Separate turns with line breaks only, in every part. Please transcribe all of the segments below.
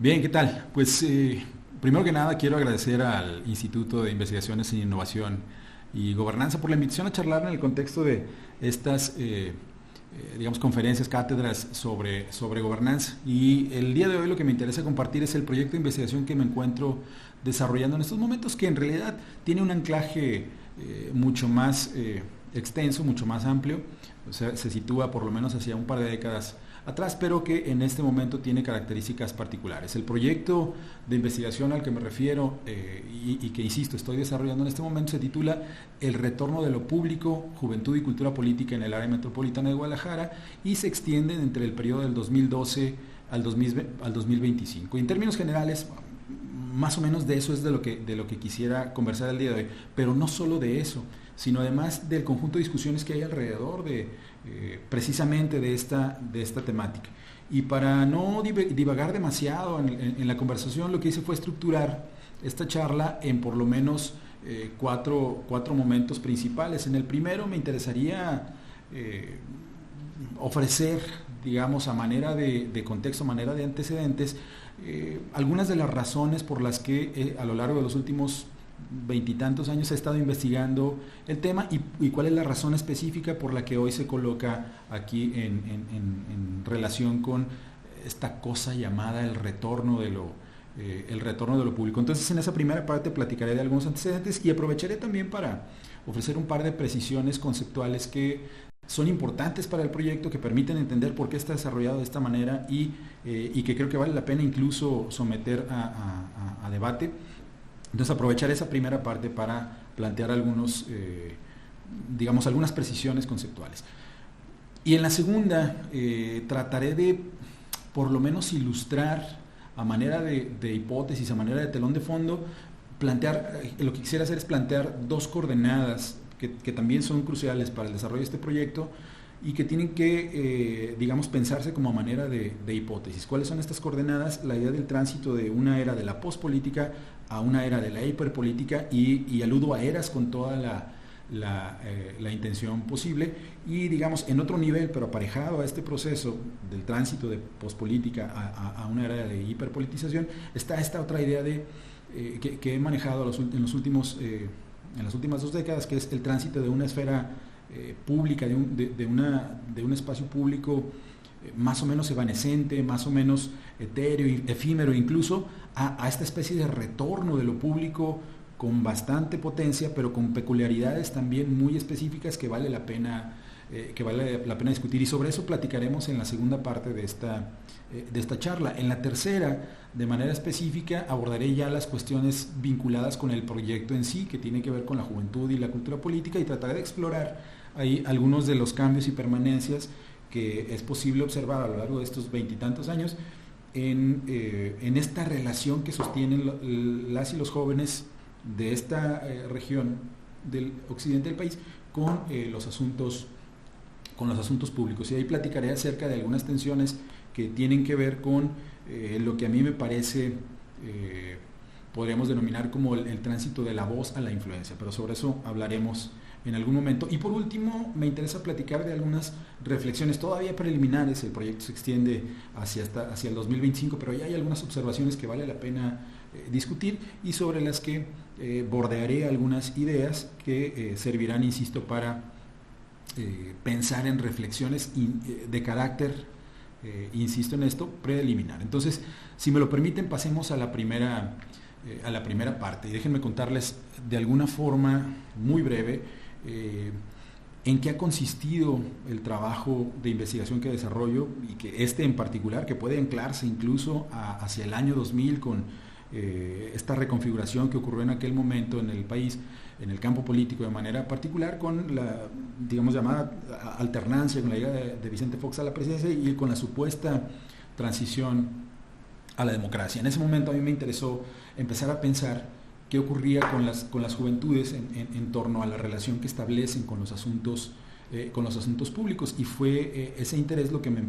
Bien, ¿qué tal? Pues primero que nada quiero agradecer al Instituto de Investigaciones en Innovación y Gobernanza por la invitación a charlar en el contexto de estas, digamos, conferencias, cátedras sobre gobernanza. Y el día de hoy lo que me interesa compartir es el proyecto de investigación que me encuentro desarrollando en estos momentos, que en realidad tiene un anclaje mucho más extenso, mucho más amplio. O sea, se sitúa por lo menos hacia un par de décadas atrás, pero que en este momento tiene características particulares. El proyecto de investigación al que me refiero y que, insisto, estoy desarrollando en este momento se titula El retorno de lo público, juventud y cultura política en el área metropolitana de Guadalajara, y se extiende entre el periodo del 2012 al 2025. Y en términos generales, más o menos de eso es de lo que quisiera conversar el día de hoy, pero no solo de eso, sino además del conjunto de discusiones que hay alrededor de precisamente de esta temática. Y para no divagar demasiado en la conversación, lo que hice fue estructurar esta charla en por lo menos cuatro momentos principales. En el primero me interesaría ofrecer, digamos, a manera de contexto, a manera de antecedentes, algunas de las razones por las que a lo largo de los últimos veintitantos años he estado investigando el tema y cuál es la razón específica por la que hoy se coloca aquí en relación con esta cosa llamada el retorno de lo público. Entonces, en esa primera parte platicaré de algunos antecedentes y aprovecharé también para ofrecer un par de precisiones conceptuales que son importantes para el proyecto, que permiten entender por qué está desarrollado de esta manera y que creo que vale la pena incluso someter a debate. Entonces, aprovechar esa primera parte para plantear algunas precisiones conceptuales. Y en la segunda trataré de por lo menos ilustrar a manera de hipótesis, a manera de telón de fondo, lo que quisiera hacer es plantear dos coordenadas que también son cruciales para el desarrollo de este proyecto y que tienen que, pensarse como manera de hipótesis. ¿Cuáles son estas coordenadas? La idea del tránsito de una era de la pospolítica a una era de la hiperpolítica y aludo a eras con toda la intención posible y, digamos, en otro nivel, pero aparejado a este proceso del tránsito de pospolítica a una era de hiperpolitización, está esta otra idea que he manejado en las últimas 2 décadas, que es el tránsito de una esfera pública, de un espacio público más o menos evanescente, más o menos etéreo, efímero incluso, a esta especie de retorno de lo público con bastante potencia, pero con peculiaridades también muy específicas que vale la pena discutir, y sobre eso platicaremos en la segunda parte de esta charla. En la tercera, de manera específica, abordaré ya las cuestiones vinculadas con el proyecto en sí, que tiene que ver con la juventud y la cultura política, y trataré de explorar ahí algunos de los cambios y permanencias que es posible observar a lo largo de estos veintitantos años en esta relación que sostienen las y los jóvenes de esta región del occidente del país con los asuntos públicos. Y ahí platicaré acerca de algunas tensiones que tienen que ver con lo que a mí me parece podríamos denominar como el tránsito de la voz a la influencia, pero sobre eso hablaremos en algún momento. Y por último, me interesa platicar de algunas reflexiones todavía preliminares. El proyecto se extiende hacia el 2025, pero ya hay algunas observaciones que vale la pena discutir y sobre las que bordearé algunas ideas que servirán, insisto, para pensar en reflexiones de carácter, insisto en esto, preliminar. Entonces, si me lo permiten, pasemos a la primera parte y déjenme contarles de alguna forma muy breve en qué ha consistido el trabajo de investigación que desarrollo, y que en particular, que puede anclarse incluso hacia el año 2000 con esta reconfiguración que ocurrió en aquel momento en el país, en el campo político de manera particular, con la, digamos, llamada alternancia, con la llegada de Vicente Fox a la presidencia y con la supuesta transición a la democracia. En ese momento a mí me interesó empezar a pensar qué ocurría con las juventudes en torno a la relación que establecen con los asuntos públicos, y fue ese interés lo que me,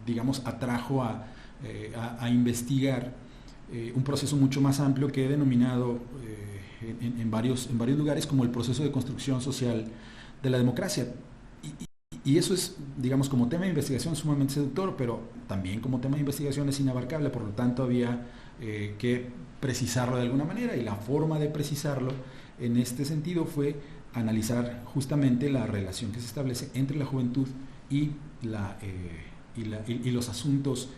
digamos, atrajo a investigar un proceso mucho más amplio que he denominado en varios lugares como el proceso de construcción social de la democracia. Y eso es, digamos, como tema de investigación sumamente seductor, pero también como tema de investigación es inabarcable, por lo tanto había que precisarlo de alguna manera, y la forma de precisarlo en este sentido fue analizar justamente la relación que se establece entre la juventud y, y los asuntos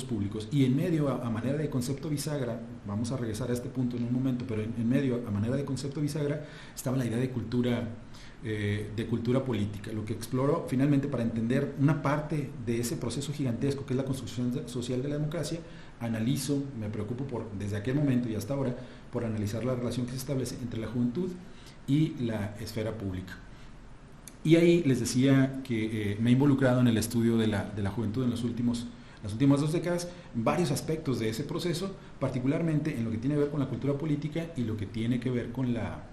públicos. Y en medio, a manera de concepto bisagra, vamos a regresar a este punto en un momento, pero en medio, a manera de concepto bisagra, estaba la idea de cultura política, lo que exploro finalmente para entender una parte de ese proceso gigantesco que es la construcción social de la democracia. Analizo, me preocupo desde aquel momento y hasta ahora por analizar la relación que se establece entre la juventud y la esfera pública. Y ahí les decía que me he involucrado en el estudio de la juventud en las últimas 2 décadas, varios aspectos de ese proceso, particularmente en lo que tiene que ver con la cultura política y lo que tiene que ver con la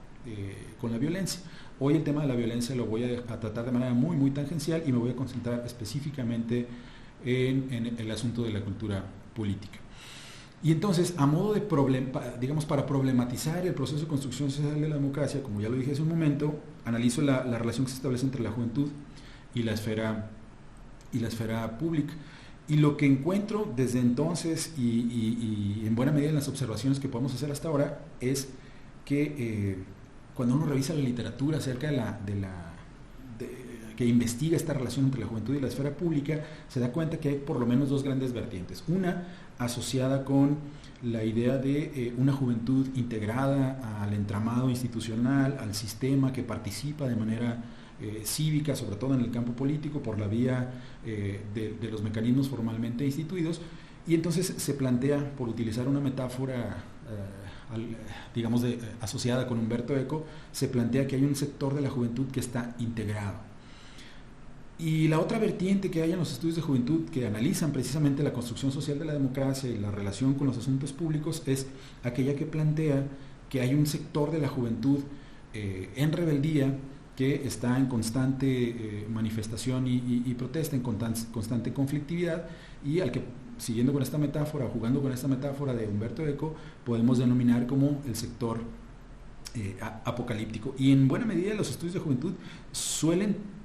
violencia. Hoy el tema de la violencia lo voy a tratar de manera muy, muy tangencial y me voy a concentrar específicamente en el asunto de la cultura política. Y entonces, a modo de para problematizar el proceso de construcción social de la democracia, como ya lo dije hace un momento, analizo la relación que se establece entre la juventud y la esfera pública. Y lo que encuentro desde entonces y en buena medida en las observaciones que podemos hacer hasta ahora es que cuando uno revisa la literatura acerca que investiga esta relación entre la juventud y la esfera pública, se da cuenta que hay por lo menos 2 grandes vertientes. Una asociada con la idea de una juventud integrada al entramado institucional, al sistema, que participa de manera cívica, sobre todo en el campo político, por la vía de los mecanismos formalmente instituidos, y entonces se plantea, por utilizar una metáfora digamos asociada con Humberto Eco, se plantea que hay un sector de la juventud que está integrado. Y la otra vertiente que hay en los estudios de juventud que analizan precisamente la construcción social de la democracia y la relación con los asuntos públicos es aquella que plantea que hay un sector de la juventud en rebeldía que está en constante manifestación y protesta, en constante conflictividad, y al que, siguiendo con esta metáfora, jugando con esta metáfora de Humberto Eco, podemos denominar como el sector apocalíptico. Y en buena medida los estudios de juventud suelen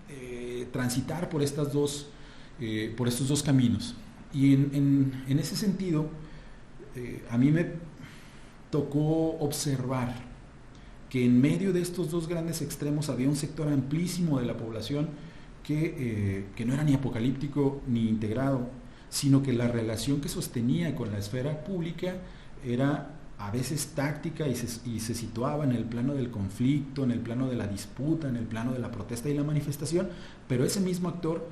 transitar por estos dos caminos. Y en ese sentido, a mí me tocó observar que en medio de estos 2 grandes extremos había un sector amplísimo de la población que no era ni apocalíptico ni integrado, sino que la relación que sostenía con la esfera pública era a veces táctica y se situaba en el plano del conflicto, en el plano de la disputa, en el plano de la protesta y la manifestación, pero ese mismo actor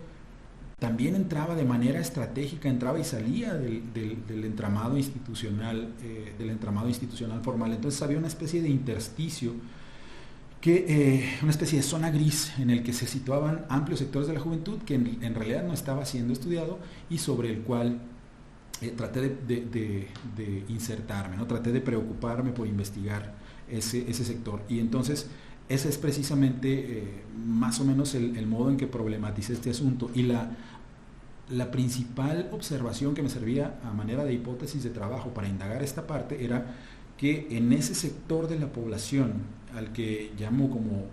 también entraba de manera estratégica, entraba y salía del entramado institucional formal. Entonces había una especie de intersticio, una especie de zona gris en el que se situaban amplios sectores de la juventud que en realidad no estaba siendo estudiado y sobre el cual traté de insertarme, ¿no? Traté de preocuparme por investigar ese sector. Y entonces ese es precisamente más o menos el modo en que problematicé este asunto. Y la principal observación que me servía a manera de hipótesis de trabajo para indagar esta parte era que en ese sector de la población, al que llamo como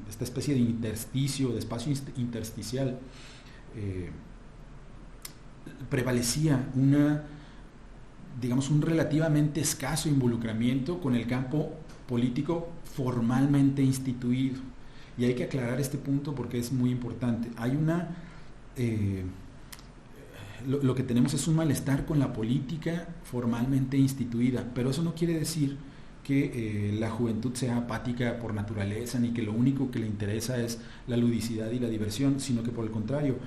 esta especie de intersticio, de espacio intersticial, prevalecía un relativamente escaso involucramiento con el campo político formalmente instituido. Y hay que aclarar este punto porque es muy importante. Hay lo que tenemos es un malestar con la política formalmente instituida, pero eso no quiere decir que la juventud sea apática por naturaleza, ni que lo único que le interesa es la ludicidad y la diversión, sino que por el contrario,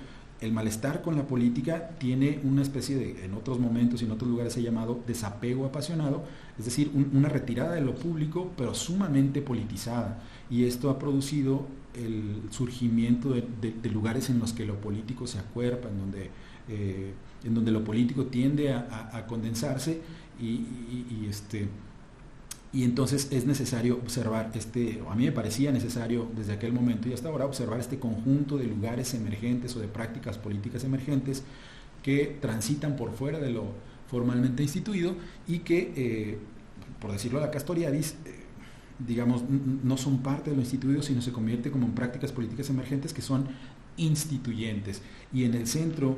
el malestar con la política tiene una especie de, en otros momentos y en otros lugares se ha llamado desapego apasionado, es decir, una retirada de lo público, pero sumamente politizada. Y esto ha producido el surgimiento de lugares en los que lo político se acuerpa, en donde lo político tiende a condensarse y entonces es necesario observar a mí me parecía necesario desde aquel momento y hasta ahora observar este conjunto de lugares emergentes o de prácticas políticas emergentes que transitan por fuera de lo formalmente instituido y que, por decirlo a la Castoriadis, digamos, no son parte de lo instituido, sino se convierte como en prácticas políticas emergentes que son instituyentes. Y en el centro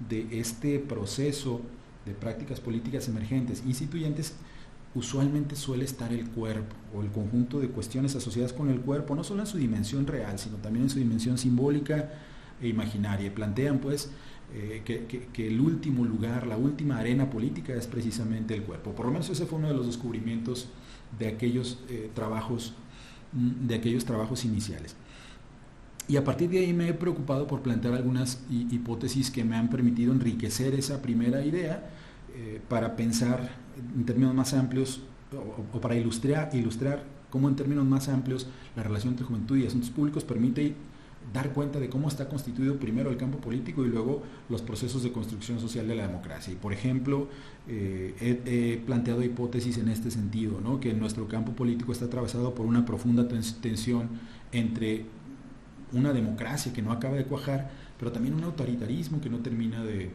de este proceso de prácticas políticas emergentes instituyentes, usualmente suele estar el cuerpo o el conjunto de cuestiones asociadas con el cuerpo, no solo en su dimensión real, sino también en su dimensión simbólica e imaginaria. Y plantean pues que el último lugar, la última arena política es precisamente el cuerpo. Por lo menos ese fue uno de los descubrimientos de aquellos trabajos iniciales. Y a partir de ahí me he preocupado por plantear algunas hipótesis que me han permitido enriquecer esa primera idea para pensar en términos más amplios o para ilustrar cómo en términos más amplios la relación entre juventud y asuntos públicos permite dar cuenta de cómo está constituido primero el campo político y luego los procesos de construcción social de la democracia. Y por ejemplo, he planteado hipótesis en este sentido, ¿no? Que nuestro campo político está atravesado por una profunda tensión entre una democracia que no acaba de cuajar, pero también un autoritarismo que no termina de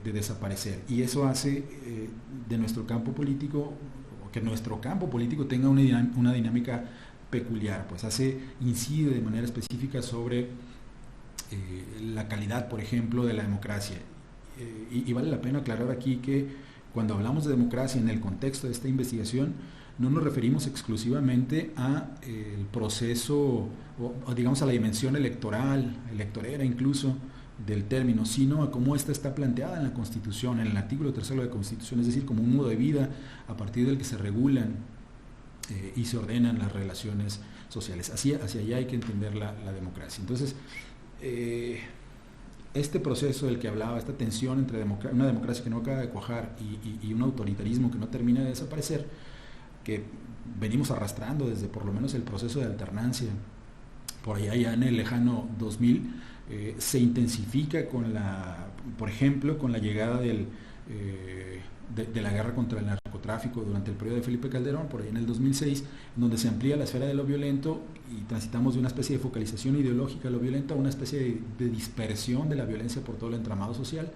desaparecer. Y eso hace de nuestro campo político, que nuestro campo político tenga una dinámica peculiar, pues incide de manera específica sobre la calidad, por ejemplo, de la democracia. Y vale la pena aclarar aquí que cuando hablamos de democracia en el contexto de esta investigación, no nos referimos exclusivamente a el proceso, o digamos a la dimensión electorera incluso, del término, sino a cómo esta está planteada en la Constitución, en el artículo 3 de la Constitución, es decir, como un modo de vida a partir del que se regulan y se ordenan las relaciones sociales. Hacia allá hay que entender la democracia. Entonces, este proceso del que hablaba, esta tensión entre una democracia que no acaba de cuajar y un autoritarismo que no termina de desaparecer, que venimos arrastrando desde por lo menos el proceso de alternancia, por allá ya en el lejano 2000, se intensifica por ejemplo, con la llegada de la guerra contra el narcotráfico durante el periodo de Felipe Calderón, por ahí en el 2006, en donde se amplía la esfera de lo violento y transitamos de una especie de focalización ideológica de lo violento a una especie de dispersión de la violencia por todo el entramado social,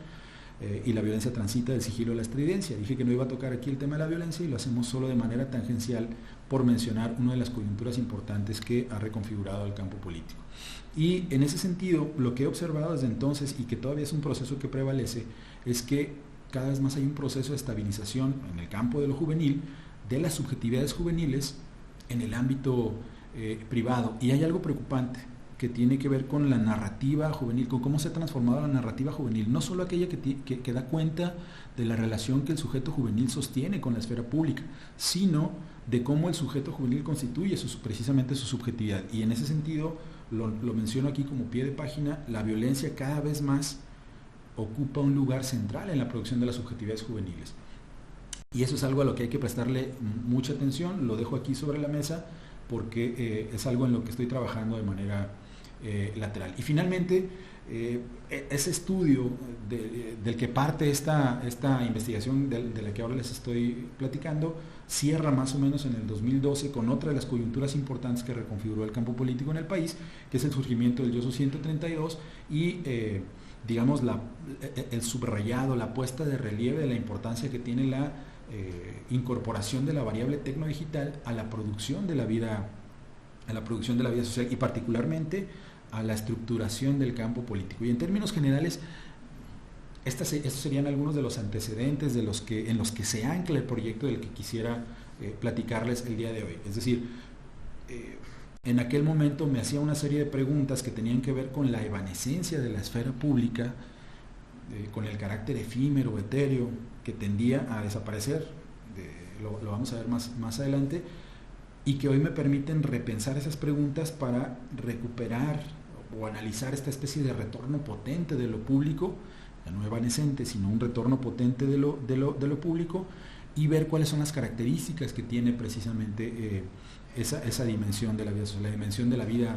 y la violencia transita del sigilo a la estridencia. Dije que no iba a tocar aquí el tema de la violencia y lo hacemos solo de manera tangencial por mencionar una de las coyunturas importantes que ha reconfigurado el campo político. Y en ese sentido, lo que he observado desde entonces y que todavía es un proceso que prevalece, es que cada vez más hay un proceso de estabilización en el campo de lo juvenil, de las subjetividades juveniles en el ámbito privado. Y hay algo preocupante que tiene que ver con la narrativa juvenil, con cómo se ha transformado la narrativa juvenil, no solo aquella que da cuenta de la relación que el sujeto juvenil sostiene con la esfera pública, sino de cómo el sujeto juvenil constituye precisamente su subjetividad. Y en ese sentido, lo menciono aquí como pie de página, la violencia cada vez más ocupa un lugar central en la producción de las subjetividades juveniles. Y eso es algo a lo que hay que prestarle mucha atención, lo dejo aquí sobre la mesa porque es algo en lo que estoy trabajando de manera lateral. Y finalmente, ese estudio del que parte esta investigación de la que ahora les estoy platicando, cierra más o menos en el 2012 con otra de las coyunturas importantes que reconfiguró el campo político en el país, que es el surgimiento del YOSO 132 y digamos el subrayado, la puesta de relieve de la importancia que tiene la incorporación de la variable tecnodigital a la producción de la vida social y particularmente a la estructuración del campo político. Y en términos generales, estos serían algunos de los antecedentes en los que se ancla el proyecto del que quisiera platicarles el día de hoy. Es decir, en aquel momento me hacía una serie de preguntas que tenían que ver con la evanescencia de la esfera pública, con el carácter efímero, etéreo, que tendía a desaparecer, lo vamos a ver más adelante, y que hoy me permiten repensar esas preguntas para recuperar o analizar esta especie de retorno potente de lo público, ya no evanescente, sino un retorno potente de lo público, y ver cuáles son las características que tiene precisamente esa dimensión de la vida social, la dimensión de la vida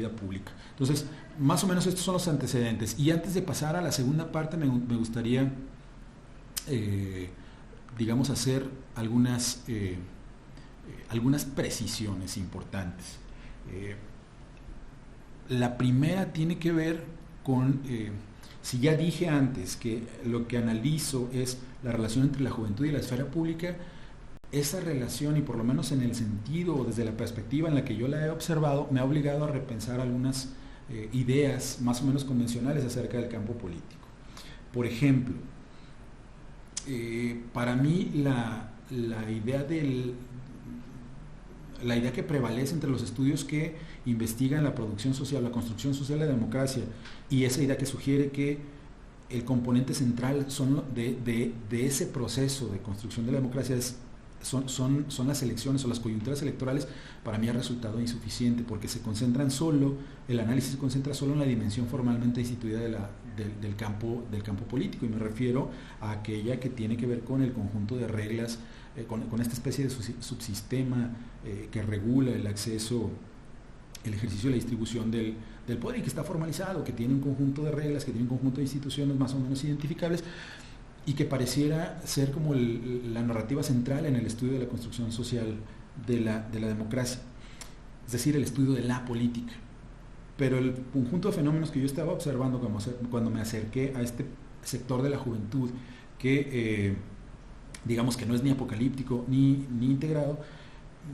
pública. Entonces, más o menos estos son los antecedentes. Y antes de pasar a la segunda parte, me gustaría, digamos, hacer algunas precisiones importantes. La primera tiene que ver con, si ya dije antes que lo que analizo es la relación entre la juventud y la esfera pública, esa relación, y por lo menos en el sentido o desde la perspectiva en la que yo la he observado, me ha obligado a repensar algunas ideas más o menos convencionales acerca del campo político. Por ejemplo, para mí la idea que prevalece entre los estudios que investigan la producción social, la construcción social de la democracia, y esa idea que sugiere que el componente central de ese proceso de construcción de la democracia son las elecciones o las coyunturas electorales, para mí ha resultado insuficiente, porque el análisis se concentra solo en la dimensión formalmente instituida del campo político, y me refiero a aquella que tiene que ver con el conjunto de reglas, con esta especie de subsistema que regula el acceso, el ejercicio y la distribución del poder, y que está formalizado, que tiene un conjunto de reglas, que tiene un conjunto de instituciones más o menos identificables, y que pareciera ser como la narrativa central en el estudio de la construcción social de la democracia, es decir, el estudio de la política. Pero el conjunto de fenómenos que yo estaba observando cuando me acerqué a este sector de la juventud, que digamos que no es ni apocalíptico ni integrado,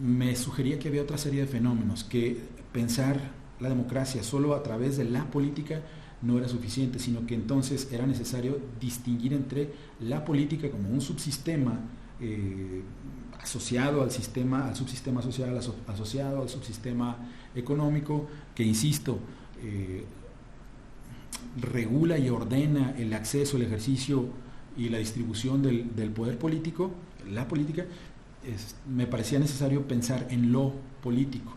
me sugería que había otra serie de fenómenos, que pensar la democracia solo a través de la política no era suficiente, sino que entonces era necesario distinguir entre la política como un subsistema asociado al subsistema social, asociado al subsistema económico, que, insisto, regula y ordena el acceso, el ejercicio y la distribución del poder político, la política. Me parecía necesario pensar en lo político,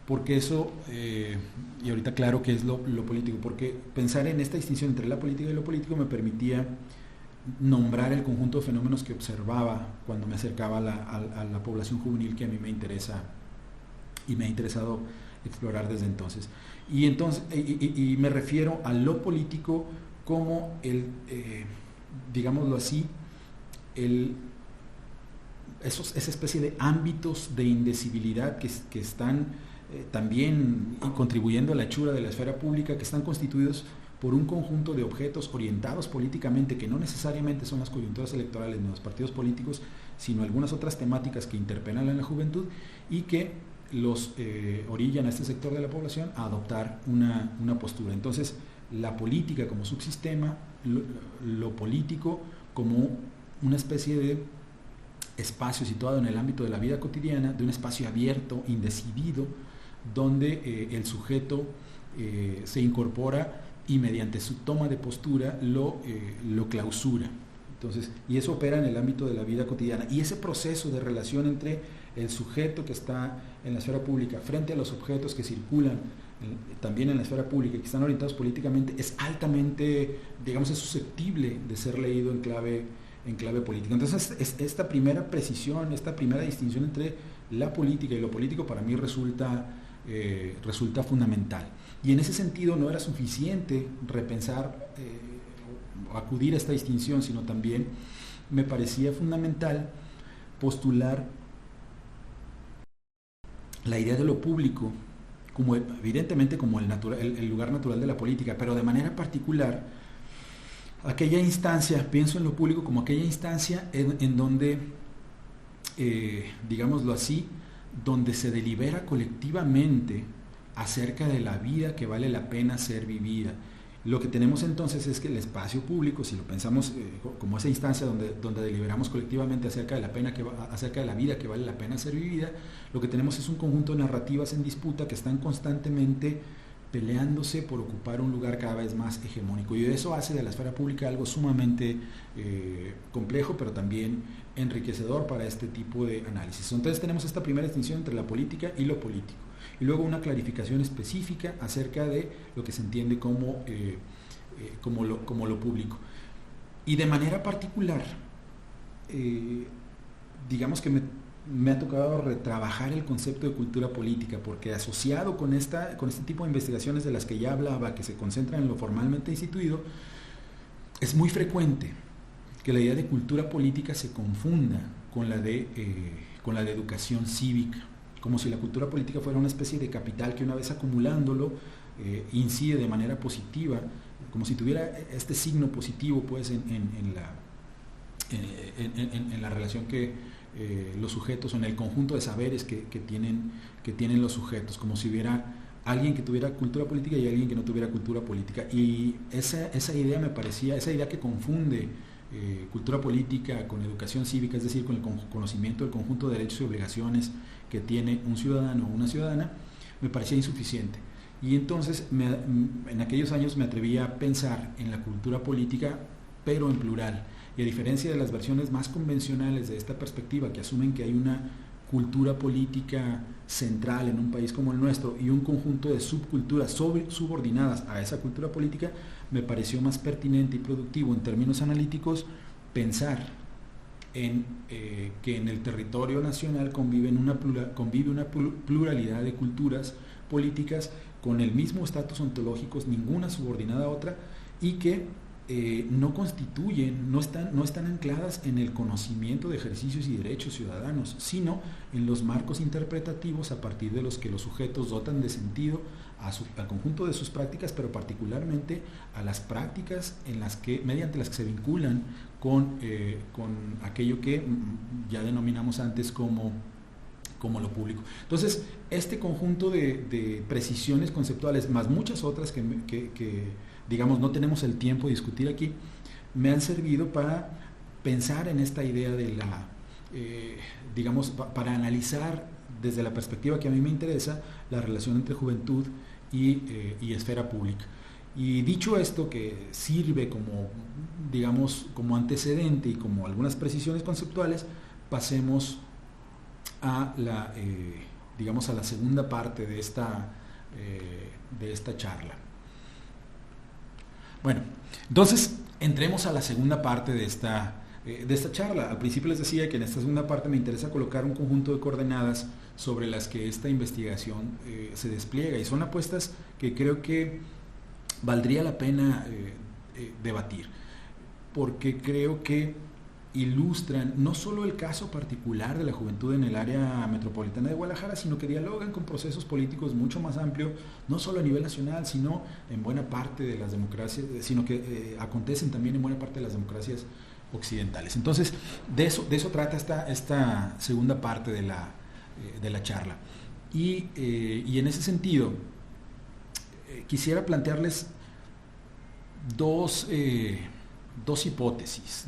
porque eso, y ahorita claro que es lo político, porque pensar en esta distinción entre la política y lo político me permitía nombrar el conjunto de fenómenos que observaba cuando me acercaba a la población juvenil, que a mí me interesa y me ha interesado explorar desde entonces. Y me refiero a lo político como digámoslo así, esa especie de ámbitos de indecibilidad que están también contribuyendo a la hechura de la esfera pública, que están constituidos por un conjunto de objetos orientados políticamente, que no necesariamente son las coyunturas electorales ni los partidos políticos, sino algunas otras temáticas que interpelan a la juventud y que los orillan a este sector de la población a adoptar una postura. Entonces, la política como subsistema, lo político como una especie de espacio situado en el ámbito de la vida cotidiana, de un espacio abierto, indecidido, donde el sujeto se incorpora y mediante su toma de postura lo clausura. Entonces, y eso opera en el ámbito de la vida cotidiana. Y ese proceso de relación entre el sujeto que está en la esfera pública frente a los objetos que circulan también en la esfera pública y que están orientados políticamente es altamente, digamos, es susceptible de ser leído en clave política. Entonces, esta primera precisión, esta primera distinción entre la política y lo político para mí resulta fundamental. Y en ese sentido no era suficiente repensar o acudir a esta distinción, sino también me parecía fundamental postular la idea de lo público como evidentemente como el lugar natural de la política, pero de manera particular aquella instancia, pienso en lo público como aquella instancia en donde, digámoslo así, donde se delibera colectivamente acerca de la vida que vale la pena ser vivida. Lo que tenemos entonces es que el espacio público, si lo pensamos como esa instancia donde deliberamos colectivamente acerca de la vida que vale la pena ser vivida, lo que tenemos es un conjunto de narrativas en disputa que están constantemente peleándose por ocupar un lugar cada vez más hegemónico, y eso hace de la esfera pública algo sumamente complejo, pero también enriquecedor para este tipo de análisis. Entonces tenemos esta primera distinción entre la política y lo político, y luego una clarificación específica acerca de lo que se entiende como lo público. Y de manera particular, digamos que me ha tocado retrabajar el concepto de cultura política, porque asociado con este tipo de investigaciones de las que ya hablaba, que se concentran en lo formalmente instituido, es muy frecuente que la idea de cultura política se confunda con la de educación cívica, como si la cultura política fuera una especie de capital que, una vez acumulándolo, incide de manera positiva, como si tuviera este signo positivo pues en la relación que los sujetos, o en el conjunto de saberes que tienen los sujetos, como si hubiera alguien que tuviera cultura política y alguien que no tuviera cultura política. Y esa idea me parecía, esa idea que confunde cultura política con educación cívica, es decir, con el conocimiento del conjunto de derechos y obligaciones que tiene un ciudadano o una ciudadana, me parecía insuficiente. Y entonces en aquellos años me atreví a pensar en la cultura política, pero en plural. Y a diferencia de las versiones más convencionales de esta perspectiva, que asumen que hay una cultura política central en un país como el nuestro y un conjunto de subculturas subordinadas a esa cultura política, me pareció más pertinente y productivo en términos analíticos pensar en que en el territorio nacional convive una pluralidad de culturas políticas con el mismo estatus ontológico, ninguna subordinada a otra, y que no constituyen, no están ancladas en el conocimiento de ejercicios y derechos ciudadanos, sino en los marcos interpretativos a partir de los que los sujetos dotan de sentido al conjunto de sus prácticas, pero particularmente a las prácticas mediante las que se vinculan con aquello que ya denominamos antes como lo público. Entonces, este conjunto de precisiones conceptuales, más muchas otras que digamos no tenemos el tiempo de discutir aquí, me han servido para pensar en esta idea de la, digamos, para analizar desde la perspectiva que a mí me interesa la relación entre juventud y esfera pública. Y dicho esto, que sirve como, digamos, como antecedente y como algunas precisiones conceptuales, pasemos a la, digamos, a la segunda parte de esta charla. Bueno, entonces entremos a la segunda parte de esta charla. Al principio les decía que en esta segunda parte me interesa colocar un conjunto de coordenadas sobre las que esta investigación se despliega, y son apuestas que creo que valdría la pena debatir, porque creo que ilustran no solo el caso particular de la juventud en el área metropolitana de Guadalajara, sino que dialogan con procesos políticos mucho más amplios, no solo a nivel nacional, sino en buena parte de las democracias, sino que acontecen también en buena parte de las democracias occidentales. Entonces, de eso trata esta segunda parte de la charla. Y en ese sentido, quisiera plantearles dos hipótesis,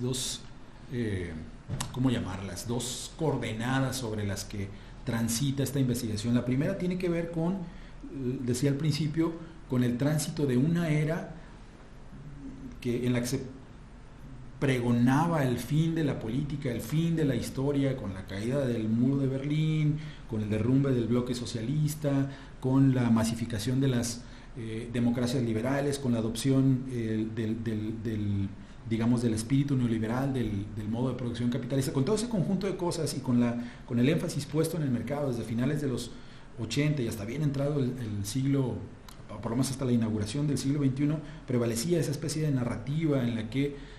¿cómo llamarlas? Dos coordenadas sobre las que transita esta investigación. La primera tiene que ver con, decía al principio, con el tránsito de una era en la que se pregonaba el fin de la política, el fin de la historia, con la caída del muro de Berlín, con el derrumbe del bloque socialista, con la masificación de las democracias liberales, con la adopción digamos, del espíritu neoliberal, del modo de producción capitalista, con todo ese conjunto de cosas y con el énfasis puesto en el mercado desde finales de los 80 y hasta bien entrado el siglo, por lo menos hasta la inauguración del siglo XXI, prevalecía esa especie de narrativa en la que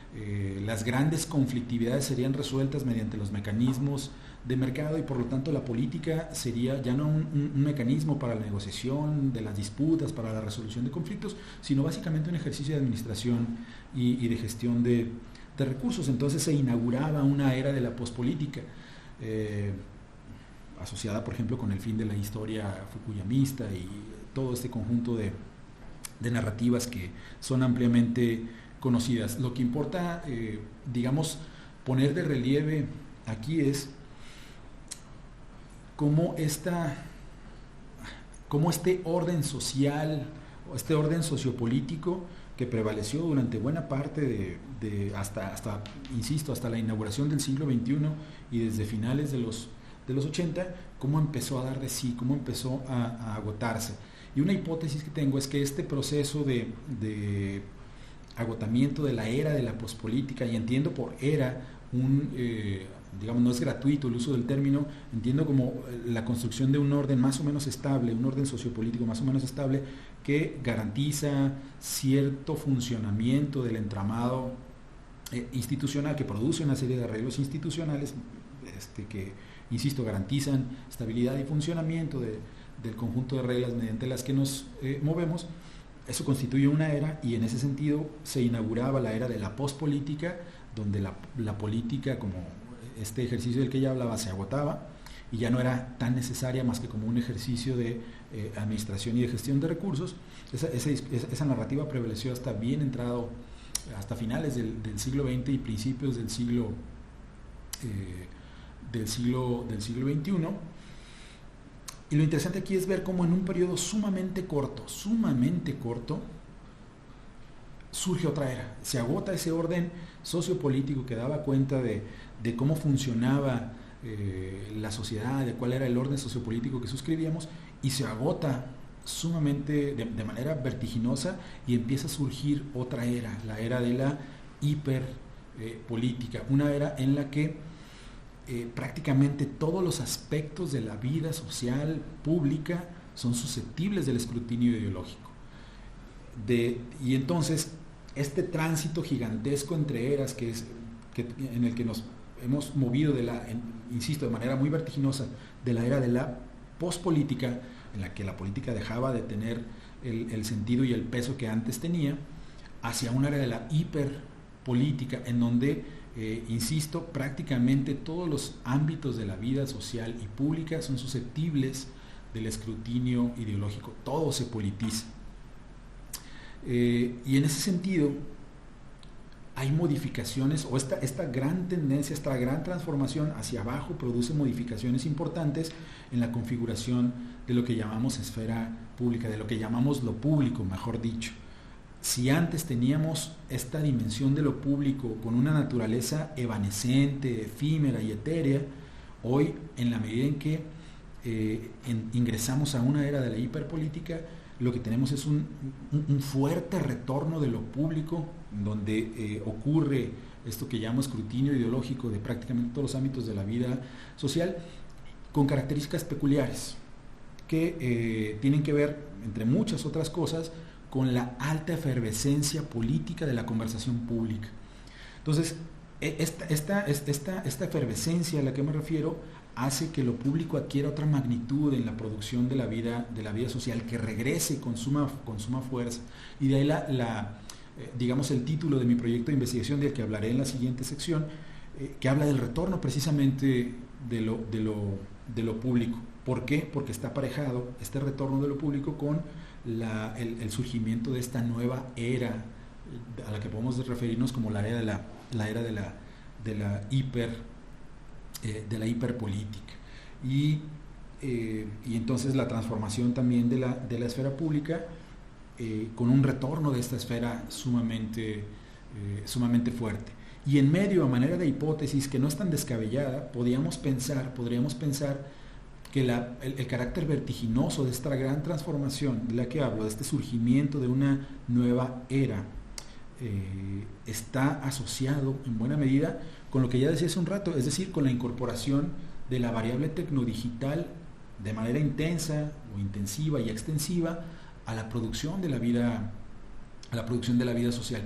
las grandes conflictividades serían resueltas mediante los mecanismos de mercado, y por lo tanto la política sería ya no un mecanismo para la negociación de las disputas, para la resolución de conflictos, sino básicamente un ejercicio de administración y de gestión de recursos. Entonces se inauguraba una era de la pospolítica, asociada por ejemplo con el fin de la historia fukuyamista y todo este conjunto de narrativas que son ampliamente conocidas. Lo que importa, digamos, poner de relieve aquí es cómo este orden social, o este orden sociopolítico que prevaleció durante buena parte hasta la inauguración del siglo XXI y desde finales de los 80, cómo empezó a dar de sí, cómo empezó a agotarse. Y una hipótesis que tengo es que este proceso de agotamiento de la era de la pospolítica, y entiendo por era digamos, no es gratuito el uso del término, entiendo como la construcción de un orden más o menos estable, un orden sociopolítico más o menos estable que garantiza cierto funcionamiento del entramado institucional, que produce una serie de arreglos institucionales que, insisto, garantizan estabilidad y funcionamiento del conjunto de reglas mediante las que nos movemos. Eso constituye una era, y en ese sentido se inauguraba la era de la pospolítica, donde la política, como este ejercicio del que ya hablaba, se agotaba, y ya no era tan necesaria más que como un ejercicio de administración y de gestión de recursos. Esa narrativa prevaleció hasta bien entrado, hasta finales del siglo XX y principios del siglo XXI. Y lo interesante aquí es ver cómo en un periodo sumamente corto, surge otra era. Se agota ese orden sociopolítico que daba cuenta de cómo funcionaba la sociedad, de cuál era el orden sociopolítico que suscribíamos, y se agota sumamente, de manera vertiginosa, y empieza a surgir otra era, la era de la hiperpolítica, una era en la que prácticamente todos los aspectos de la vida social, pública, son susceptibles del escrutinio ideológico. Y entonces, este tránsito gigantesco entre eras en el que nos hemos movido insisto, de manera muy vertiginosa, de la era de la pospolítica, en la que la política dejaba de tener el sentido y el peso que antes tenía, hacia una era de la hiperpolítica, en donde, insisto, prácticamente todos los ámbitos de la vida social y pública son susceptibles del escrutinio ideológico, todo se politiza. Y en ese sentido hay modificaciones, o esta gran tendencia, esta gran transformación hacia abajo produce modificaciones importantes en la configuración de lo que llamamos esfera pública, de lo que llamamos lo público, mejor dicho. Si antes teníamos esta dimensión de lo público con una naturaleza evanescente, efímera y etérea, hoy, en la medida en que ingresamos a una era de la hiperpolítica, lo que tenemos es un fuerte retorno de lo público, donde ocurre esto que llamo escrutinio ideológico de prácticamente todos los ámbitos de la vida social, con características peculiares que tienen que ver, entre muchas otras cosas, con la alta efervescencia política de la conversación pública. Entonces, esta efervescencia a la que me refiero hace que lo público adquiera otra magnitud en la producción de la vida social, que regrese con suma fuerza. Y de ahí digamos, el título de mi proyecto de investigación, del que hablaré en la siguiente sección, que habla del retorno precisamente de lo público. ¿Por qué? Porque está aparejado este retorno de lo público con el surgimiento de esta nueva era a la que podemos referirnos como la era de la hiperpolítica. Y entonces la transformación también de la esfera pública, con un retorno de esta esfera sumamente fuerte. Y en medio, a manera de hipótesis que no es tan descabellada, podríamos pensar que el carácter vertiginoso de esta gran transformación de la que hablo, de este surgimiento de una nueva era, está asociado en buena medida con lo que ya decía hace un rato, es decir, con la incorporación de la variable tecnodigital de manera intensa o intensiva y extensiva a la producción de la vida social.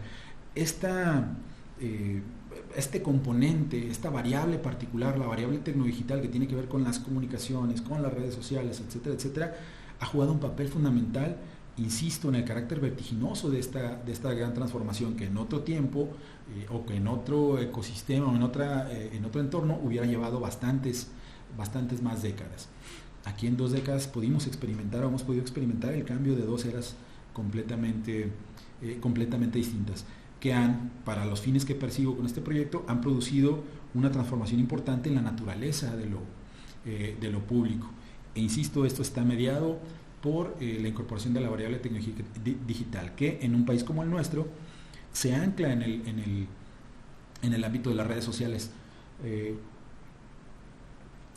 Este componente, esta variable particular, la variable tecnodigital que tiene que ver con las comunicaciones, con las redes sociales, etcétera, etcétera, ha jugado un papel fundamental, insisto, en el carácter vertiginoso de esta gran transformación, que en otro tiempo o que en otro ecosistema o en otro entorno hubiera llevado bastantes más décadas. Aquí en 2 décadas hemos podido experimentar el cambio de 2 eras completamente distintas, que para los fines que persigo con este proyecto, han producido una transformación importante en la naturaleza de lo público. E insisto, esto está mediado por la incorporación de la variable tecnológica digital, que en un país como el nuestro se ancla en el ámbito de las redes sociales.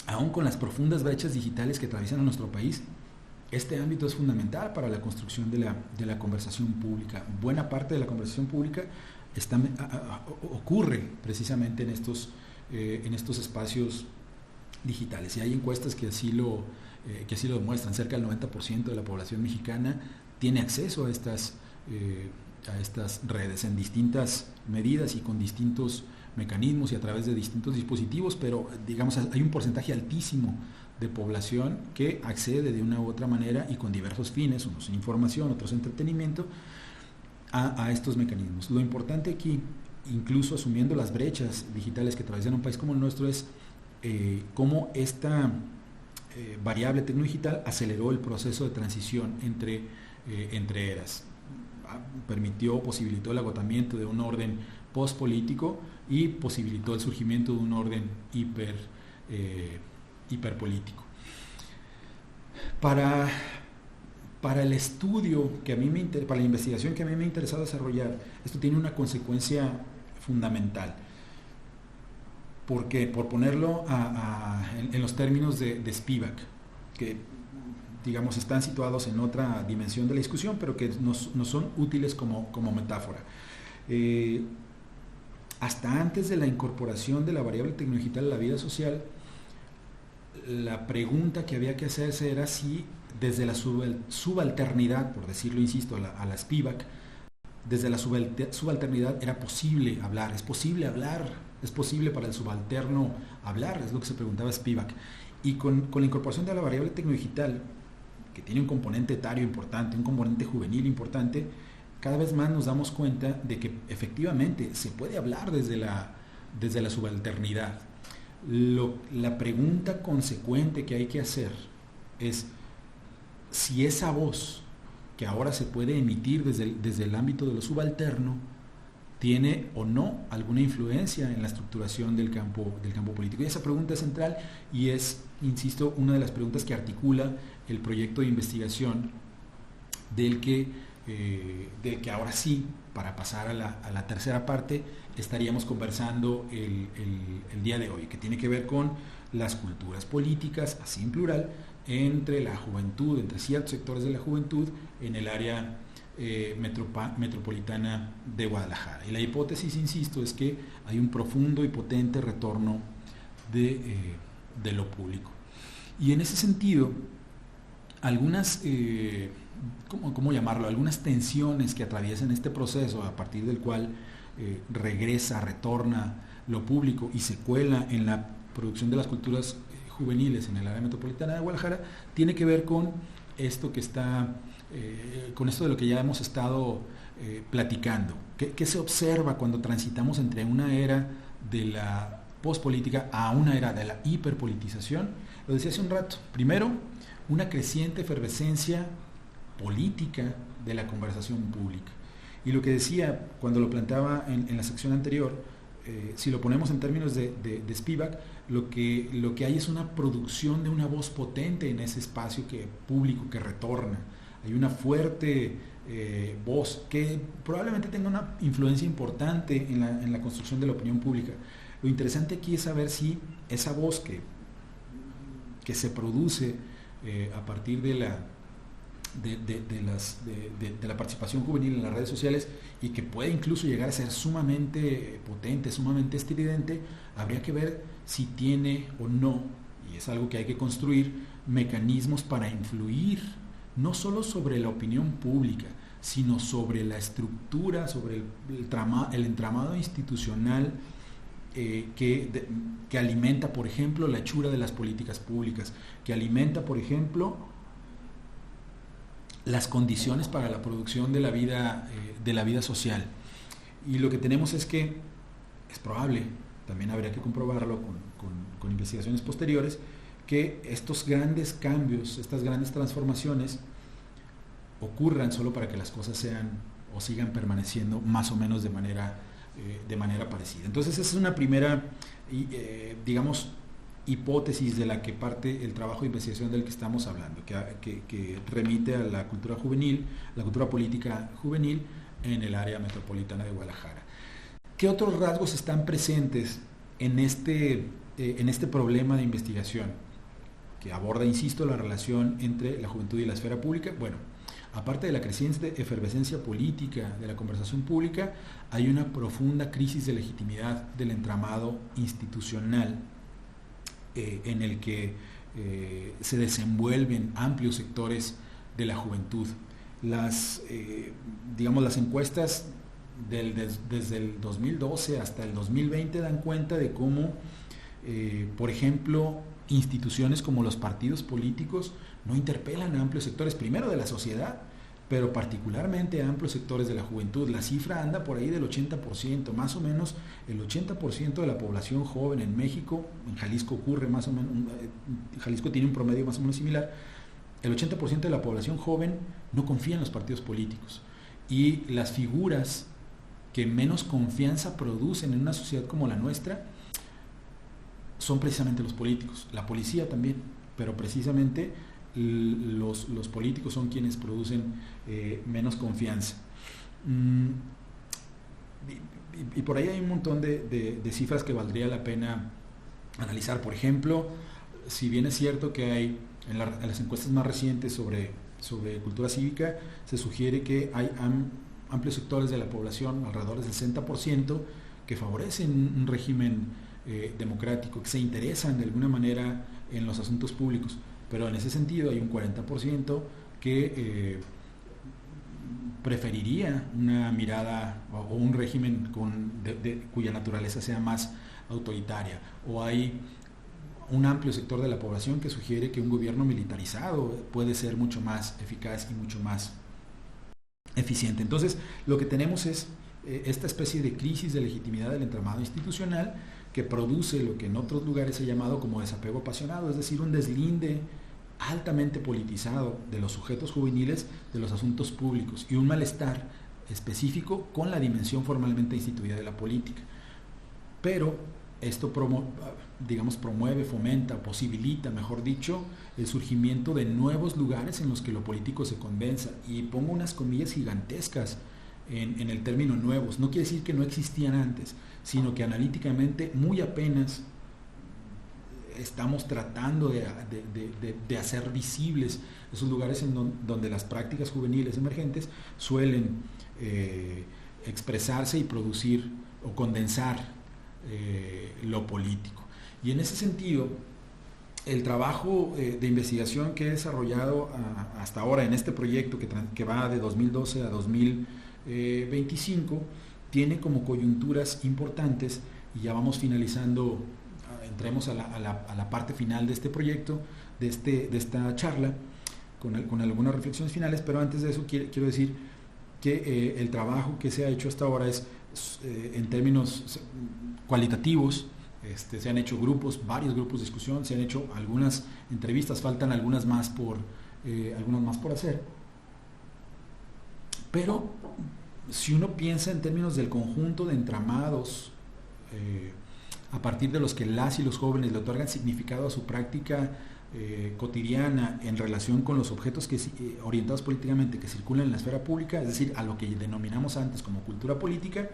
Aún con las profundas brechas digitales que atraviesan a nuestro país, este ámbito es fundamental para la construcción de la conversación pública. Buena parte de la conversación pública ocurre precisamente en estos espacios digitales. Y hay encuestas que así lo demuestran. Cerca del 90% de la población mexicana tiene acceso a estas redes en distintas medidas y con distintos mecanismos y a través de distintos dispositivos, pero digamos hay un porcentaje altísimo de población que accede de una u otra manera y con diversos fines, unos en información, otros en entretenimiento, a estos mecanismos. Lo importante aquí, incluso asumiendo las brechas digitales que atraviesan un país como el nuestro, es cómo esta variable tecnodigital aceleró el proceso de transición entre eras. Posibilitó el agotamiento de un orden postpolítico y posibilitó el surgimiento de un orden hiperpolítico. Para el estudio para la investigación que a mí me ha interesado desarrollar, esto tiene una consecuencia fundamental. Porque, por ponerlo en los términos de Spivak, que digamos están situados en otra dimensión de la discusión, pero que nos son útiles como metáfora. Hasta antes de la incorporación de la variable tecnodigital a la vida social, la pregunta que había que hacerse era si desde la subalternidad, por decirlo, insisto, a la Spivak, desde la subalternidad era posible hablar, es posible para el subalterno hablar, es lo que se preguntaba Spivak. Y con la incorporación de la variable tecnodigital, que tiene un componente etario importante, un componente juvenil importante, cada vez más nos damos cuenta de que efectivamente se puede hablar desde la subalternidad. La pregunta consecuente que hay que hacer es si esa voz que ahora se puede emitir desde el ámbito de lo subalterno tiene o no alguna influencia en la estructuración del campo político. Y esa pregunta es central y es, insisto, una de las preguntas que articula el proyecto de investigación del que ahora sí, para pasar a la tercera parte, estaríamos conversando el día de hoy, que tiene que ver con las culturas políticas, así en plural, entre la juventud, entre ciertos sectores de la juventud en el área metropolitana de Guadalajara. Y la hipótesis, insisto, es que hay un profundo y potente retorno de lo público. Y en ese sentido, algunas, ¿cómo llamarlo? Algunas tensiones que atraviesan este proceso, a partir del cual retorna lo público y se cuela en la producción de las culturas juveniles en el área metropolitana de Guadalajara, tiene que ver con esto con esto de lo que ya hemos estado platicando. ¿Qué se observa cuando transitamos entre una era de la pospolítica a una era de la hiperpolitización? Lo decía hace un rato. Primero, una creciente efervescencia política de la conversación pública. Y lo que decía cuando lo planteaba en la sección anterior, si lo ponemos en términos de Spivak, lo que hay es una producción de una voz potente en ese espacio público que retorna. Hay una fuerte voz que probablemente tenga una influencia importante en la construcción de la opinión pública. Lo interesante aquí es saber si esa voz que se produce a partir de la participación juvenil en las redes sociales y que puede incluso llegar a ser sumamente potente, sumamente estridente, habría que ver si tiene o no, y es algo que hay que construir, mecanismos para influir no solo sobre la opinión pública, sino sobre la estructura, sobre el entramado institucional que alimenta, por ejemplo, la hechura de las políticas públicas, que alimenta, por ejemplo, las condiciones para la producción de la vida social. Y lo que tenemos es que es probable, también habría que comprobarlo con investigaciones posteriores, que estos grandes cambios, estas grandes transformaciones ocurran solo para que las cosas sean o sigan permaneciendo más o menos de manera parecida. Entonces esa es una primera, digamos, hipótesis de la que parte el trabajo de investigación del que estamos hablando, que remite a la cultura juvenil, la cultura política juvenil en el área metropolitana de Guadalajara. ¿Qué otros rasgos están presentes en este problema de investigación que aborda, insisto, la relación entre la juventud y la esfera pública? Bueno, aparte de la creciente efervescencia política de la conversación pública, hay una profunda crisis de legitimidad del entramado institucional en el que se desenvuelven amplios sectores de la juventud. Las encuestas desde el 2012 hasta el 2020 dan cuenta de cómo, por ejemplo, instituciones como los partidos políticos no interpelan a amplios sectores, primero de la sociedad, pero particularmente a amplios sectores de la juventud. La cifra anda por ahí del 80%, más o menos el 80% de la población joven en México, en Jalisco ocurre más o menos, Jalisco tiene un promedio más o menos similar, el 80% de la población joven no confía en los partidos políticos, y las figuras que menos confianza producen en una sociedad como la nuestra son precisamente los políticos, la policía también, pero precisamente los políticos son quienes producen menos confianza. Y por ahí hay un montón de cifras que valdría la pena analizar. Por ejemplo, si bien es cierto que hay en las encuestas más recientes sobre cultura cívica, se sugiere que hay amplios sectores de la población, alrededor del 60%, que favorecen un régimen democrático, que se interesan de alguna manera en los asuntos públicos, pero en ese sentido hay un 40% que preferiría una mirada o un régimen cuya naturaleza sea más autoritaria, o hay un amplio sector de la población que sugiere que un gobierno militarizado puede ser mucho más eficaz y mucho más eficiente. Entonces, lo que tenemos es esta especie de crisis de legitimidad del entramado institucional, que produce lo que en otros lugares se ha llamado como desapego apasionado, es decir, un deslinde altamente politizado de los sujetos juveniles de los asuntos públicos, y un malestar específico con la dimensión formalmente instituida de la política. Pero esto promueve, fomenta, posibilita, mejor dicho, el surgimiento de nuevos lugares en los que lo político se condensa, y pongo unas comillas gigantescas en el término nuevos. No quiere decir que no existían antes, sino que analíticamente muy apenas estamos tratando de hacer visibles esos lugares donde las prácticas juveniles emergentes suelen expresarse y producir o condensar lo político. Y en ese sentido, el trabajo de investigación que he desarrollado hasta ahora en este proyecto que va de 2012 a 2025 tiene como coyunturas importantes, y ya vamos finalizando, entremos a la parte final de este proyecto, de esta charla, con algunas reflexiones finales. Pero antes de eso quiero decir que el trabajo que se ha hecho hasta ahora es en términos cualitativos. Se han hecho varios grupos de discusión, se han hecho algunas entrevistas, faltan algunas más por hacer. Pero si uno piensa en términos del conjunto de entramados a partir de los que las y los jóvenes le otorgan significado a su práctica cotidiana en relación con los objetos orientados políticamente que circulan en la esfera pública, es decir, a lo que denominamos antes como cultura política,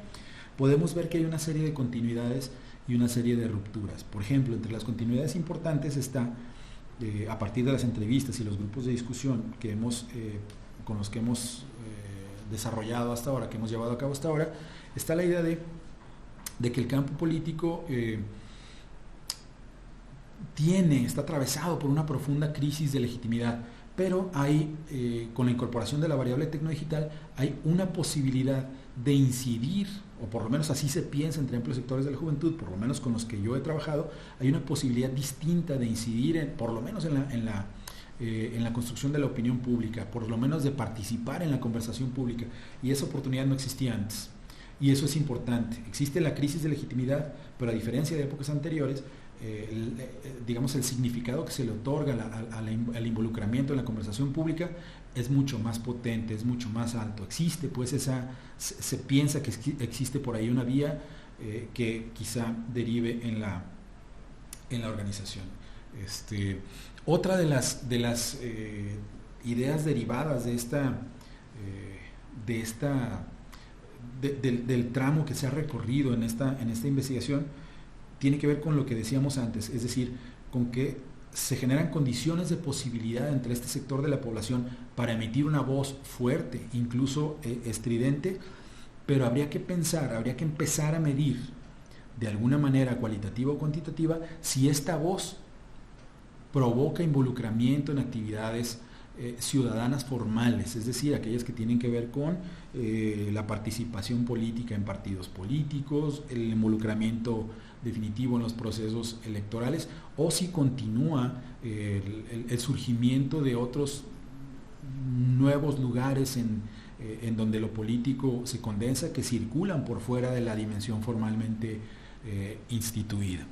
podemos ver que hay una serie de continuidades y una serie de rupturas. Por ejemplo, entre las continuidades importantes está, a partir de las entrevistas y los grupos de discusión con los que hemos desarrollado hasta ahora, que hemos llevado a cabo hasta ahora, está la idea de que el campo político está atravesado por una profunda crisis de legitimidad, pero hay, con la incorporación de la variable tecnodigital, hay una posibilidad de incidir, o por lo menos así se piensa entre amplios sectores de la juventud, por lo menos con los que yo he trabajado, hay una posibilidad distinta de incidir, por lo menos en la construcción de la opinión pública, por lo menos de participar en la conversación pública, y esa oportunidad no existía antes. Y eso es importante. Existe la crisis de legitimidad, pero a diferencia de épocas anteriores, el significado que se le otorga al involucramiento en la conversación pública es mucho más potente, es mucho más alto. Existe, pues, se piensa que existe por ahí una vía que quizá derive en la organización. Otra de las ideas derivadas del tramo que se ha recorrido en esta investigación tiene que ver con lo que decíamos antes, es decir, con que se generan condiciones de posibilidad entre este sector de la población para emitir una voz fuerte, incluso estridente, pero habría que empezar a medir de alguna manera cualitativa o cuantitativa si esta voz provoca involucramiento en actividades ciudadanas formales, es decir, aquellas que tienen que ver con la participación política en partidos políticos, el involucramiento definitivo en los procesos electorales, o si continúa el surgimiento de otros nuevos lugares en donde lo político se condensa, que circulan por fuera de la dimensión formalmente instituida.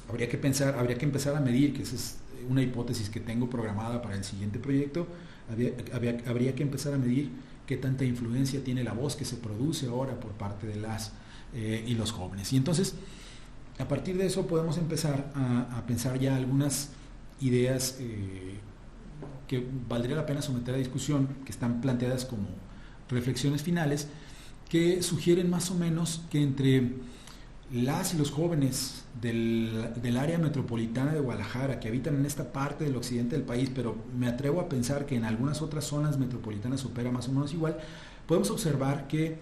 Habría que empezar a medir, que esa es una hipótesis que tengo programada para el siguiente proyecto. Habría que empezar a medir qué tanta influencia tiene la voz que se produce ahora por parte de las y los jóvenes. Y entonces, a partir de eso podemos empezar a pensar ya algunas ideas que valdría la pena someter a discusión, que están planteadas como reflexiones finales, que sugieren más o menos que entre las y los jóvenes del área metropolitana de Guadalajara, que habitan en esta parte del occidente del país, pero me atrevo a pensar que en algunas otras zonas metropolitanas opera más o menos igual, podemos observar que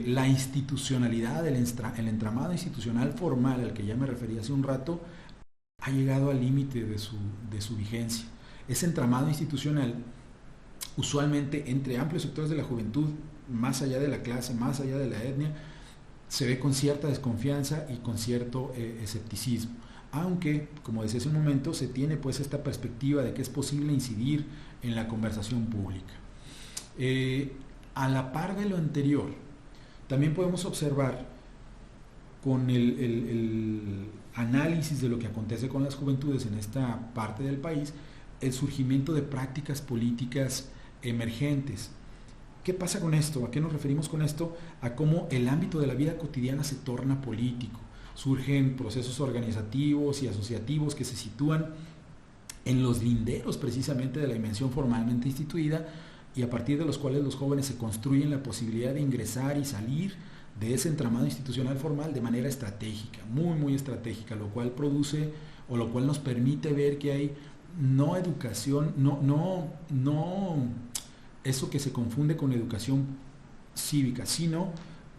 la institucionalidad, el entramado institucional formal al que ya me referí hace un rato, ha llegado al límite de su vigencia. Ese entramado institucional, usualmente entre amplios sectores de la juventud, más allá de la clase, más allá de la etnia, se ve con cierta desconfianza y con cierto escepticismo. Aunque, como decía hace un momento, se tiene pues esta perspectiva de que es posible incidir en la conversación pública. A la par de lo anterior, también podemos observar con el análisis de lo que acontece con las juventudes en esta parte del país, el surgimiento de prácticas políticas emergentes. ¿Qué pasa con esto? ¿A qué nos referimos con esto? A cómo el ámbito de la vida cotidiana se torna político. Surgen procesos organizativos y asociativos que se sitúan en los linderos precisamente de la dimensión formalmente instituida, y a partir de los cuales los jóvenes se construyen la posibilidad de ingresar y salir de ese entramado institucional formal de manera estratégica, muy muy estratégica, lo cual produce o lo cual nos permite ver que hay no educación, no eso que se confunde con educación cívica, sino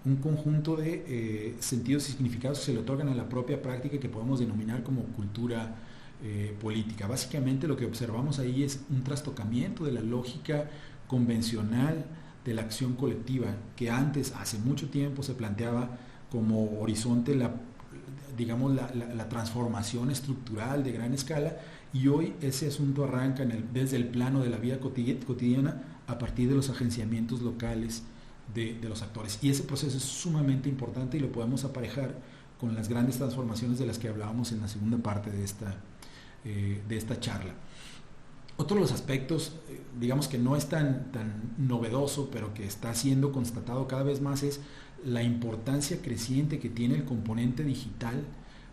un conjunto de sentidos y significados que se le otorgan a la propia práctica que podemos denominar como cultura política. Básicamente lo que observamos ahí es un trastocamiento de la lógica convencional de la acción colectiva, que antes, hace mucho tiempo, se planteaba como horizonte la transformación estructural de gran escala, y hoy ese asunto arranca desde el plano de la vida cotidiana a partir de los agenciamientos locales de los actores. Y ese proceso es sumamente importante y lo podemos aparejar con las grandes transformaciones de las que hablábamos en la segunda parte de esta charla. Otro de los aspectos, digamos que no es tan novedoso, pero que está siendo constatado cada vez más, es la importancia creciente que tiene el componente digital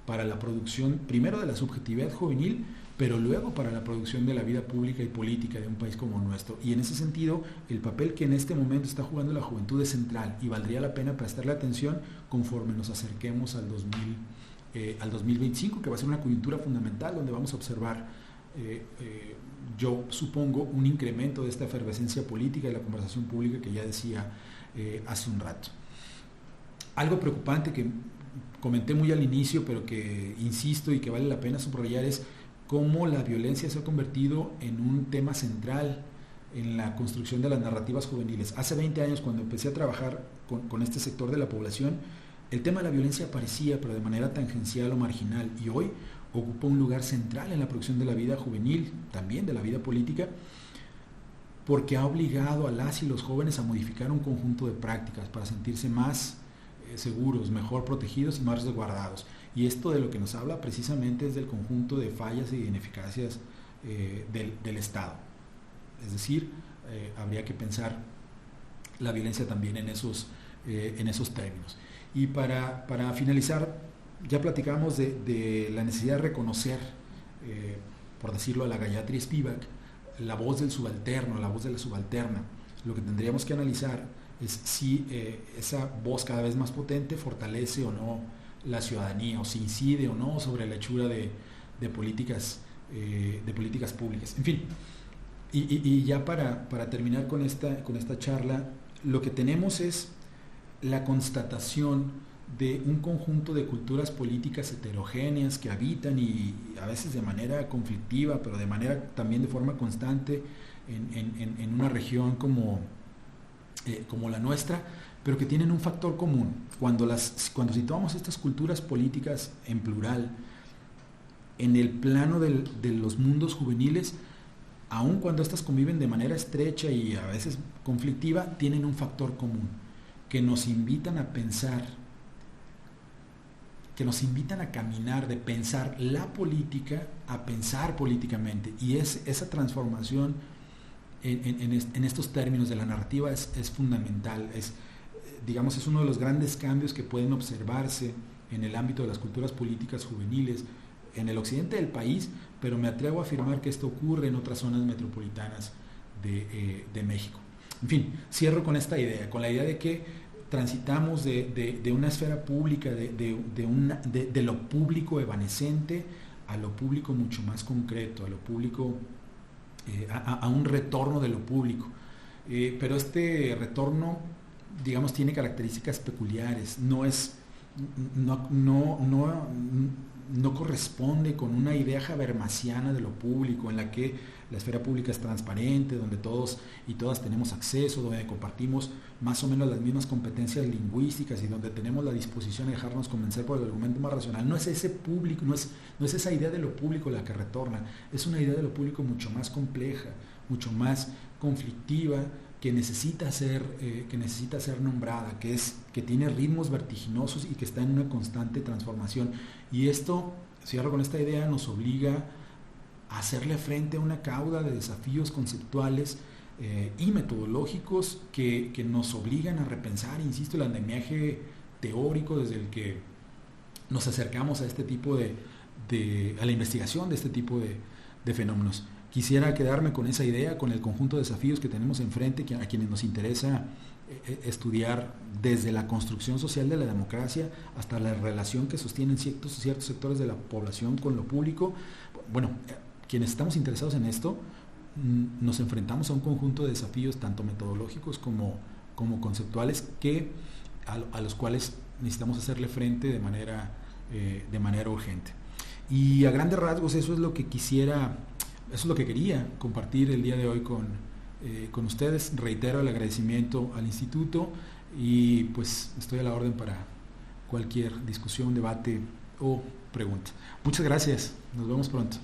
para la producción, primero de la subjetividad juvenil, pero luego para la producción de la vida pública y política de un país como nuestro. Y en ese sentido, el papel que en este momento está jugando la juventud es central y valdría la pena prestarle atención conforme nos acerquemos al 2025, que va a ser una coyuntura fundamental donde vamos a observar, yo supongo, un incremento de esta efervescencia política y la conversación pública que ya decía hace un rato. Algo preocupante que comenté muy al inicio, pero que insisto y que vale la pena subrayar, es cómo la violencia se ha convertido en un tema central en la construcción de las narrativas juveniles. Hace 20 años, cuando empecé a trabajar con este sector de la población, el tema de la violencia aparecía, pero de manera tangencial o marginal, y hoy ocupa un lugar central en la producción de la vida juvenil, también de la vida política, porque ha obligado a las y los jóvenes a modificar un conjunto de prácticas para sentirse más seguros, mejor protegidos y más resguardados. Y esto de lo que nos habla precisamente es del conjunto de fallas y ineficacias del Estado. Es decir, habría que pensar la violencia también en esos términos. Y para finalizar, ya platicamos de la necesidad de reconocer, por decirlo a la Gayatri Spivak, la voz del subalterno, la voz de la subalterna. Lo que tendríamos que analizar es si esa voz cada vez más potente fortalece o no la ciudadanía, o si incide o no sobre la hechura de políticas públicas. En fin, y ya para terminar con esta charla, lo que tenemos es la constatación de un conjunto de culturas políticas heterogéneas que habitan, y a veces de manera conflictiva, pero también de forma constante en una región como la nuestra, pero que tienen un factor común. Cuando situamos estas culturas políticas en plural en el plano de los mundos juveniles, aun cuando estas conviven de manera estrecha y a veces conflictiva, tienen un factor común, que nos invitan a pensar, que nos invitan a caminar de pensar la política a pensar políticamente. Y esa transformación en estos términos de la narrativa es fundamental, digamos, es uno de los grandes cambios que pueden observarse en el ámbito de las culturas políticas juveniles en el occidente del país, pero me atrevo a afirmar que esto ocurre en otras zonas metropolitanas de México. En fin, cierro con esta idea, con la idea de que transitamos de una esfera pública, de lo público evanescente a lo público mucho más concreto, a lo público, a un retorno de lo público. Pero este retorno, digamos, tiene características peculiares, no corresponde con una idea habermasiana de lo público, en la que la esfera pública es transparente, donde todos y todas tenemos acceso, donde compartimos más o menos las mismas competencias lingüísticas y donde tenemos la disposición de dejarnos convencer por el argumento más racional. No es ese público, no es esa idea de lo público la que retorna, es una idea de lo público mucho más compleja, mucho más conflictiva, que necesita ser nombrada, que tiene ritmos vertiginosos y que está en una constante transformación. Y esto, cierro con esta idea, nos obliga a hacerle frente a una cauda de desafíos conceptuales y metodológicos que nos obligan a repensar, insisto, el andamiaje teórico desde el que nos acercamos a este tipo a la investigación de este tipo de fenómenos. Quisiera quedarme con esa idea, con el conjunto de desafíos que tenemos enfrente, a quienes nos interesa estudiar desde la construcción social de la democracia hasta la relación que sostienen ciertos sectores de la población con lo público. Bueno, quienes estamos interesados en esto, nos enfrentamos a un conjunto de desafíos tanto metodológicos como conceptuales a los cuales necesitamos hacerle frente de manera urgente. Y a grandes rasgos eso es lo que quería compartir el día de hoy con ustedes. Reitero el agradecimiento al instituto y pues estoy a la orden para cualquier discusión, debate o pregunta. Muchas gracias, nos vemos pronto.